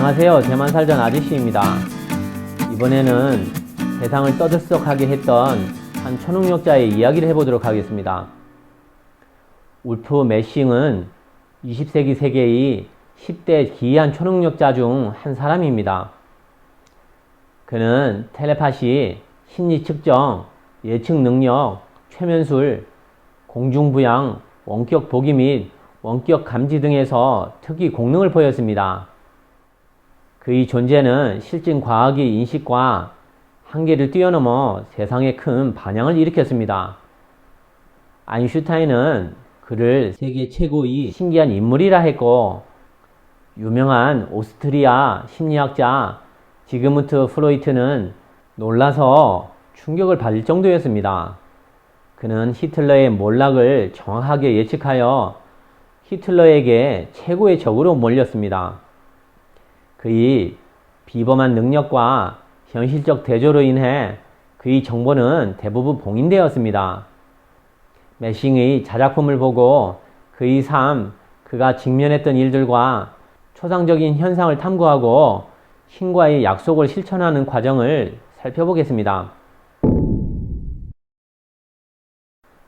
안녕하세요. 대만 살던 아저씨입니다. 이번에는 세상을 떠들썩하게 했던 한 초능력자의 이야기를 해보도록 하겠습니다. 울프 매싱은 20세기 세계의 10대 기이한 초능력자 중 한 사람입니다. 그는 텔레파시, 심리 측정, 예측 능력, 최면술, 공중부양, 원격 보기 및 원격 감지 등에서 특이 공능을 보였습니다. 그의 존재는 실증 과학의 인식과 한계를 뛰어넘어 세상에 큰 반향을 일으켰습니다. 아인슈타인은 그를 세계 최고의 신기한 인물이라 했고, 유명한 오스트리아 심리학자 지그문트 프로이트는 놀라서 충격을 받을 정도였습니다. 그는 히틀러의 몰락을 정확하게 예측하여 히틀러에게 최고의 적으로 몰렸습니다. 그의 비범한 능력과 현실적 대조로 인해 그의 정보는 대부분 봉인되었습니다. 매싱의 자작품을 보고 그의 삶, 그가 직면했던 일들과 초상적인 현상을 탐구하고 신과의 약속을 실천하는 과정을 살펴보겠습니다.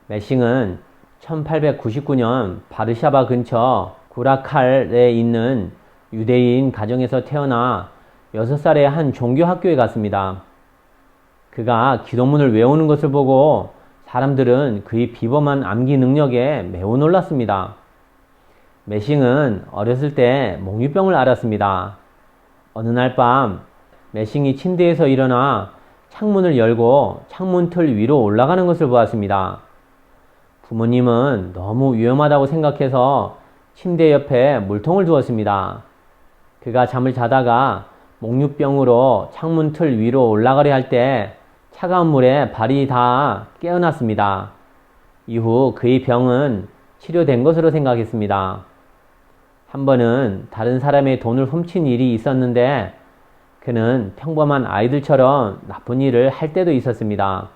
매싱은 1899년 바르샤바 근처 구라칼에 있는 유대인 가정에서 태어나 6살에 한 종교 학교에 갔습니다. 그가 기도문을 외우는 것을 보고 사람들은 그의 비범한 암기 능력에 매우 놀랐습니다. 매싱은 어렸을 때 몽유병을 앓았습니다. 어느 날 밤 매싱이 침대에서 일어나 창문을 열고 창문 틀 위로 올라가는 것을 보았습니다. 부모님은 너무 위험하다고 생각해서 침대 옆에 물통을 두었습니다. 그가 잠을 자다가 몽유병으로 창문 틀 위로 올라가려 할 때 차가운 물에 발이 닿아 깨어났습니다. 이후 그의 병은 치료된 것으로 생각했습니다. 한 번은 다른 사람의 돈을 훔친 일이 있었는데 그는 평범한 아이들처럼 나쁜 일을 할 때도 있었습니다.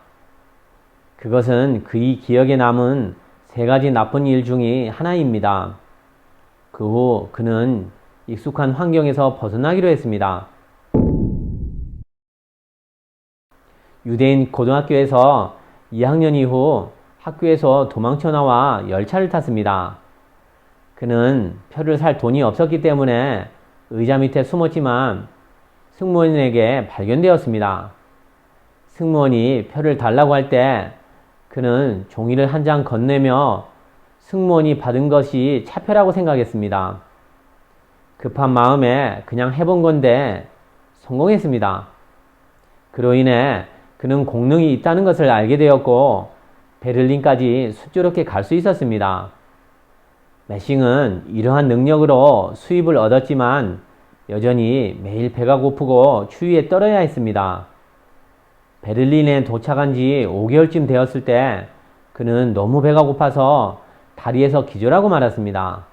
그것은 그의 기억에 남은 3가지 나쁜 일 중의 하나입니다. 그 후 그는 익숙한 환경에서 벗어나기로 했습니다. 유대인 고등학교에서 2학년 이후 학교에서 도망쳐 나와 열차를 탔습니다. 그는 표를 살 돈이 없었기 때문에 의자 밑에 숨었지만 승무원에게 발견되었습니다. 승무원이 표를 달라고 할 때 그는 종이를 한 장 건네며 승무원이 받은 것이 차표라고 생각했습니다. 급한 마음에 그냥 해본 건데 성공했습니다. 그로 인해 그는 공능이 있다는 것을 알게 되었고 베를린까지 순조롭게 갈 수 있었습니다. 매싱은 이러한 능력으로 수입을 얻었지만 여전히 매일 배가 고프고 추위에 떨어야 했습니다. 베를린에 도착한 지 5개월쯤 되었을 때 그는 너무 배가 고파서 다리에서 기절하고 말았습니다.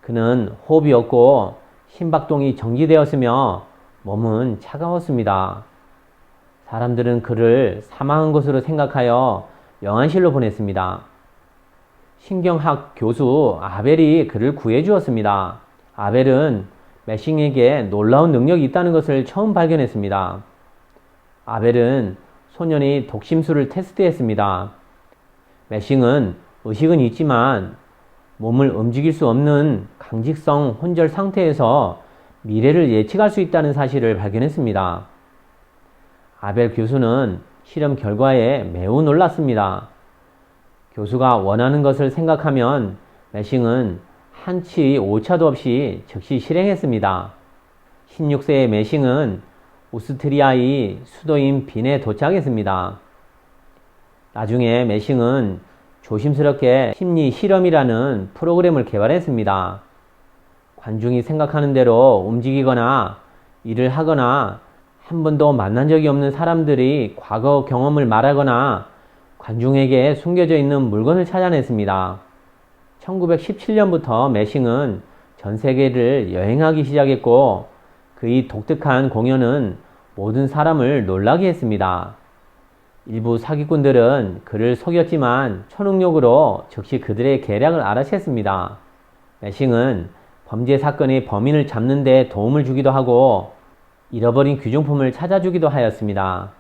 그는 호흡이 없고 심박동이 정지되었으며 몸은 차가웠습니다. 사람들은 그를 사망한 것으로 생각하여 영안실로 보냈습니다. 신경학 교수 아벨이 그를 구해주었습니다. 아벨은 매싱에게 놀라운 능력이 있다는 것을 처음 발견했습니다. 아벨은 소년이 독심술을 테스트했습니다. 매싱은 의식은 있지만 몸을 움직일 수 없는 강직성 혼절 상태에서 미래를 예측할 수 있다는 사실을 발견했습니다. 아벨 교수는 실험 결과에 매우 놀랐습니다. 교수가 원하는 것을 생각하면 매싱은 한치 오차도 없이 즉시 실행했습니다. 16세의 매싱은 오스트리아의 수도인 빈에 도착했습니다. 나중에 매싱은 조심스럽게 심리 실험이라는 프로그램을 개발했습니다. 관중이 생각하는 대로 움직이거나 일을 하거나 한 번도 만난 적이 없는 사람들이 과거 경험을 말하거나 관중에게 숨겨져 있는 물건을 찾아냈습니다. 1917년부터 매싱은 전 세계를 여행하기 시작했고 그의 독특한 공연은 모든 사람을 놀라게 했습니다. 일부 사기꾼들은 그를 속였지만 초능력으로 즉시 그들의 계략을 알아챘습니다. 매싱은 범죄 사건의 범인을 잡는 데 도움을 주기도 하고 잃어버린 귀중품을 찾아주기도 하였습니다.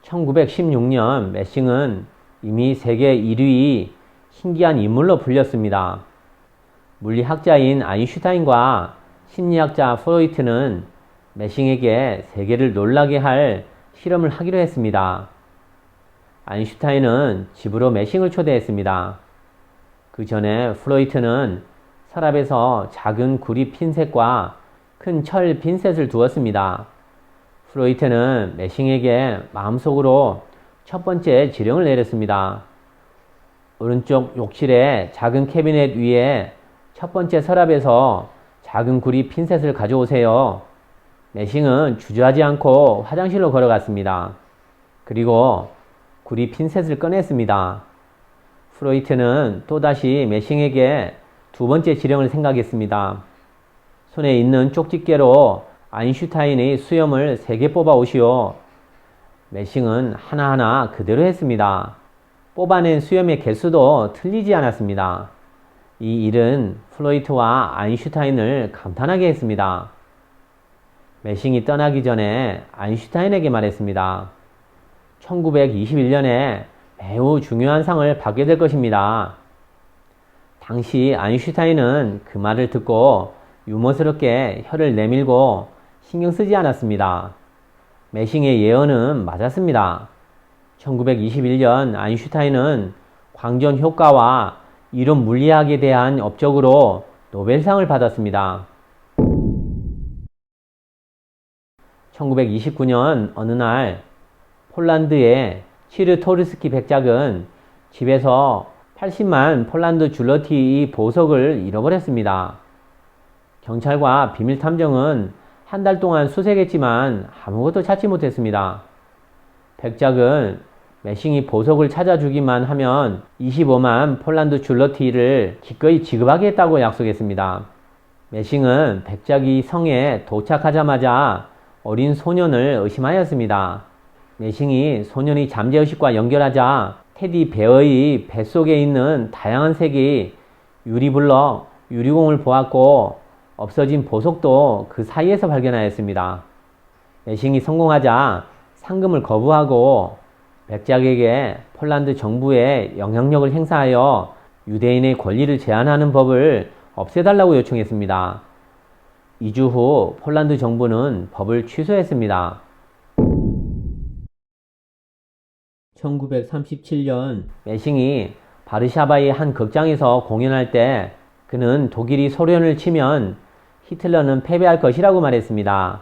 1916년 매싱은 이미 세계 1위 신기한 인물로 불렸습니다. 물리학자인 아인슈타인과 심리학자 프로이트는 매싱에게 세계를 놀라게 할 실험을 하기로 했습니다. 아인슈타인은 집으로 매싱을 초대했습니다. 그 전에 프로이트는 서랍에서 작은 구리 핀셋과 큰 철 핀셋을 두었습니다. 프로이트는 매싱에게 마음속으로 첫 번째 지령을 내렸습니다. 오른쪽 욕실의 작은 캐비넷 위에 첫 번째 서랍에서 작은 구리 핀셋을 가져오세요. 매싱은 주저하지 않고 화장실로 걸어갔습니다. 그리고 구리 핀셋을 꺼냈습니다. 프로이트는 또다시 매싱에게 두 번째 지령을 생각했습니다. 손에 있는 쪽집게로 아인슈타인의 수염을 3개 뽑아 오시오. 매싱은 하나하나 그대로 했습니다. 뽑아낸 수염의 개수도 틀리지 않았습니다. 이 일은 프로이트와 아인슈타인을 감탄하게 했습니다. 매싱이 떠나기 전에 아인슈타인에게 말했습니다. 1921년에 매우 중요한 상을 받게 될 것입니다. 당시 아인슈타인은 그 말을 듣고 유머스럽게 혀를 내밀고 신경 쓰지 않았습니다. 매싱의 예언은 맞았습니다. 1921년 아인슈타인은 광전 효과와 이론 물리학에 대한 업적으로 노벨상을 받았습니다. 1929년 어느 날 폴란드의 치르토르스키 백작은 집에서 80만 폴란드 줄러티의 보석을 잃어버렸습니다. 경찰과 비밀탐정은 한 달 동안 수색했지만 아무것도 찾지 못했습니다. 백작은 매싱이 보석을 찾아주기만 하면 25만 폴란드 줄러티를 기꺼이 지급하겠다고 약속했습니다. 매싱은 백작이 성에 도착하자마자 어린 소년을 의심하였습니다. 매싱이 소년이 잠재의식과 연결하자 테디 베어의 뱃속에 있는 다양한 색의 유리블럭, 유리공을 보았고 없어진 보석도 그 사이에서 발견하였습니다. 매싱이 성공하자 상금을 거부하고 백작에게 폴란드 정부에 영향력을 행사하여 유대인의 권리를 제한하는 법을 없애달라고 요청했습니다. 2주 후 폴란드 정부는 법을 취소했습니다. 1937년 매싱이 바르샤바의 한 극장에서 공연할 때 그는 독일이 소련을 치면 히틀러는 패배할 것이라고 말했습니다.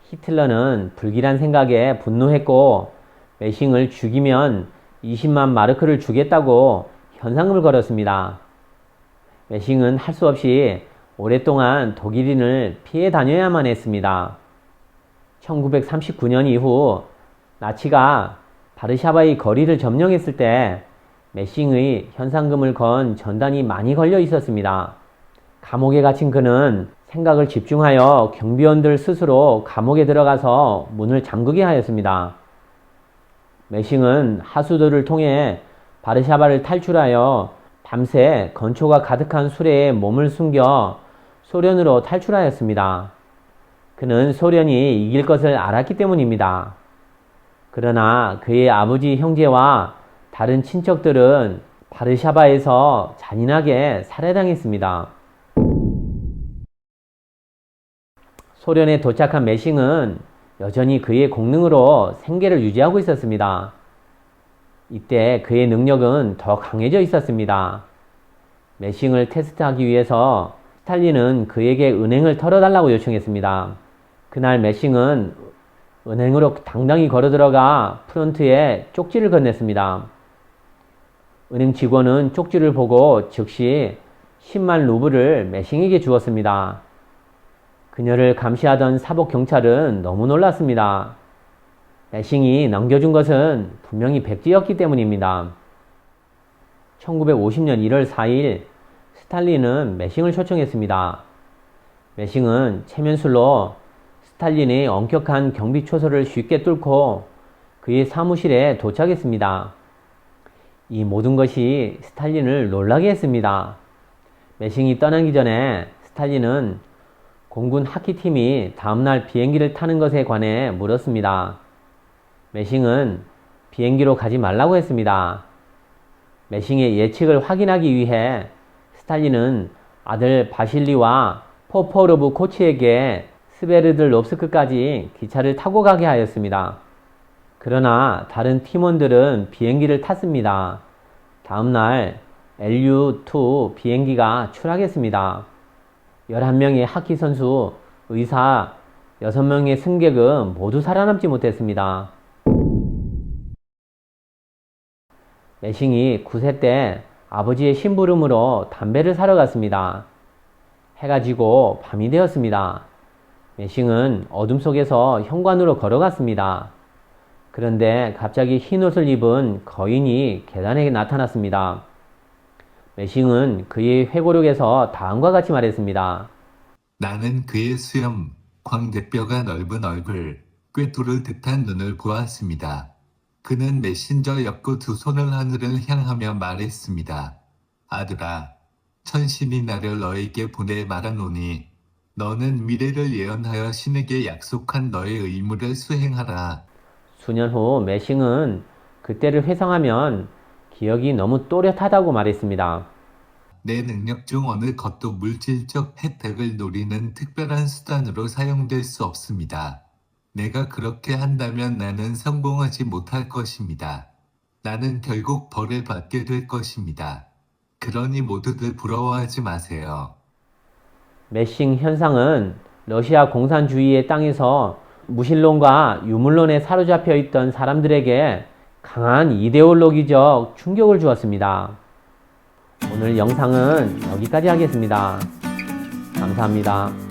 히틀러는 불길한 생각에 분노했고 매싱을 죽이면 20만 마르크를 주겠다고 현상금을 걸었습니다. 매싱은 할 수 없이 오랫동안 독일인을 피해 다녀야만 했습니다. 1939년 이후 나치가 바르샤바의 거리를 점령했을 때 매싱의 현상금을 건 전단이 많이 걸려 있었습니다. 감옥에 갇힌 그는 생각을 집중하여 경비원들 스스로 감옥에 들어가서 문을 잠그게 하였습니다. 매싱은 하수도를 통해 바르샤바를 탈출하여 밤새 건초가 가득한 수레에 몸을 숨겨 소련으로 탈출하였습니다. 그는 소련이 이길 것을 알았기 때문입니다. 그러나 그의 아버지 형제와 다른 친척들은 바르샤바에서 잔인하게 살해당했습니다. 소련에 도착한 매싱은 여전히 그의 공능으로 생계를 유지하고 있었습니다. 이때 그의 능력은 더 강해져 있었습니다. 매싱을 테스트하기 위해서 스탈린은 그에게 은행을 털어달라고 요청했습니다. 그날 매싱은 은행으로 당당히 걸어들어가 프론트에 쪽지를 건넸습니다. 은행 직원은 쪽지를 보고 즉시 10만 루블을 매싱에게 주었습니다. 그녀를 감시하던 사복 경찰은 너무 놀랐습니다. 매싱이 넘겨준 것은 분명히 백지였기 때문입니다. 1950년 1월 4일 스탈린은 매싱을 초청했습니다. 매싱은 체면술로 스탈린의 엄격한 경비 초소를 쉽게 뚫고 그의 사무실에 도착했습니다. 이 모든 것이 스탈린을 놀라게 했습니다. 메싱이 떠나기 전에 스탈린은 공군 하키팀이 다음날 비행기를 타는 것에 관해 물었습니다. 메싱은 비행기로 가지 말라고 했습니다. 메싱의 예측을 확인하기 위해 스탈린은 아들 바실리와 포포로브 코치에게 스베르들롭스크까지 기차를 타고 가게 하였습니다. 그러나 다른 팀원들은 비행기를 탔습니다. 다음날 LU-2 비행기가 추락했습니다. 11명의 하키 선수, 의사, 6명의 승객은 모두 살아남지 못했습니다. 메싱이 9세 때 아버지의 심부름으로 담배를 사러 갔습니다. 해가 지고 밤이 되었습니다. 메싱은 어둠 속에서 현관으로 걸어갔습니다. 그런데 갑자기 흰 옷을 입은 거인이 계단에 나타났습니다. 메싱은 그의 회고록에서 다음과 같이 말했습니다. 나는 그의 수염, 광대뼈가 넓은 얼굴, 꿰뚫을 듯한 눈을 보았습니다. 그는 메신저였고 두 손을 하늘을 향하며 말했습니다. 아들아, 천신이 나를 너에게 보내 말하노니 너는 미래를 예언하여 신에게 약속한 너의 의무를 수행하라. 수년 후 메싱은 그때를 회상하면 기억이 너무 또렷하다고 말했습니다. 내 능력 중 어느 것도 물질적 혜택을 노리는 특별한 수단으로 사용될 수 없습니다. 내가 그렇게 한다면 나는 성공하지 못할 것입니다. 나는 결국 벌을 받게 될 것입니다. 그러니 모두들 부러워하지 마세요. 메싱 현상은 러시아 공산주의의 땅에서 무신론과 유물론에 사로잡혀 있던 사람들에게 강한 이데올로기적 충격을 주었습니다. 오늘 영상은 여기까지 하겠습니다. 감사합니다.